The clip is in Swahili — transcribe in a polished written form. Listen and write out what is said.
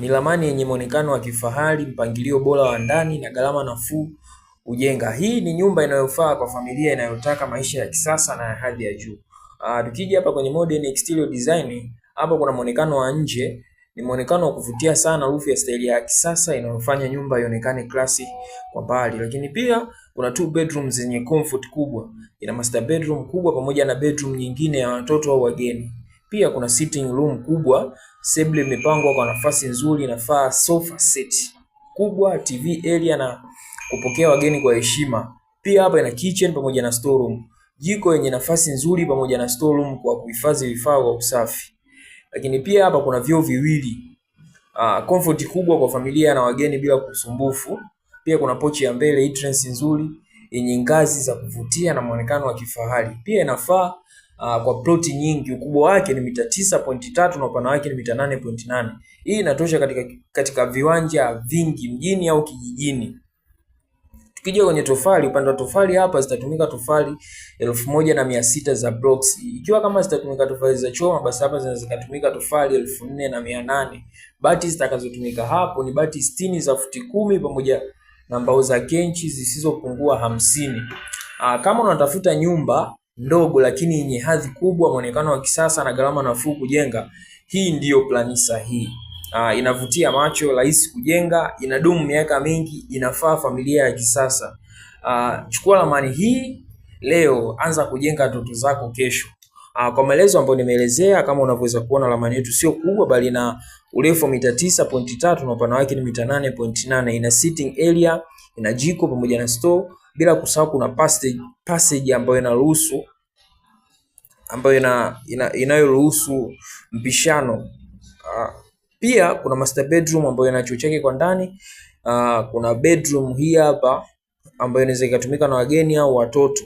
Ni ramani yenye muonekano wa kifahari, mpangilio bora wa ndani na gharama nafuu kujenga. Hii ni nyumba inayofaa kwa familia inayotaka maisha ya kisasa na ya hadhi ya juu. Tukija hapa kwenye modern exterior design, hapa kuna muonekano wa nje, ni muonekano wa kuvutia sana, roof ya staili ya kisasa inayofanya nyumba ionekane classy kwa mbali. Lakini pia kuna 2 bedrooms zenye comfort kubwa. Ina master bedroom kubwa pamoja na bedroom nyingine ya watoto au wageni. Pia kuna sitting room kubwa, sebule imepangwa kwa nafasi nzuri, inafaa sofa set kubwa, TV area na kupokea wageni kwa heshima. Pia hapa ina kitchen pamoja na store room. Jiko yenye nafasi nzuri pamoja na store room kwa kuhifadhi vifaa kwa usafi. Lakini pia hapa kuna vyoo viwili. Comfort kubwa kwa familia na wageni bila kusumbufu. Pia kuna pochi ya mbele, entrance nzuri yenye ngazi za kuvutia na muonekano wa kifahari. Pia inafaa kwa ploti nyingi. Ukubwa wake ni mita 9.3 na upana wake ni mita 8.8. Hii inatosha katika viwanja vingi mjini au kijijini. Tukija kwenye tofali, upande wa tofali hapa zitatumika tofali 1600 za blocks. Ikiwa kama zitatumika tofali za choma, basi hapa zinaweza kutumika tofali 4800. Bati zitakazotumika hapo ni bati 60 za futi 10 pamoja na mbao za kenchi zisizopungua 50. Kama unatafuta nyumba ndogo lakini yenye hadhi kubwa, muonekano wa kisasa na gharama nafuu kujenga, hii ndiyo plani sahihi. Inavutia macho, rahisi kujenga, inadumu miaka mingi, inafaa familia ya kisasa. Chukua ramani hii leo, anza kujenga ndoto zako kesho. Kwa maelezo ambayo nimeelezea, kama unavyoweza kuona, ramani yetu sio kubwa bali na urefu mita 9.3 na upana wake ni mita 8.8. Ina sitting area, ina jiko pamoja na store, bila kusahau kuna passage ambayo inaruhusu inayoruhusu mpishano. Pia kuna master bedroom ambayo ina choo chake kwa ndani. Kuna bedroom hii hapa ambayo inaweza kutumika na wageni au watoto.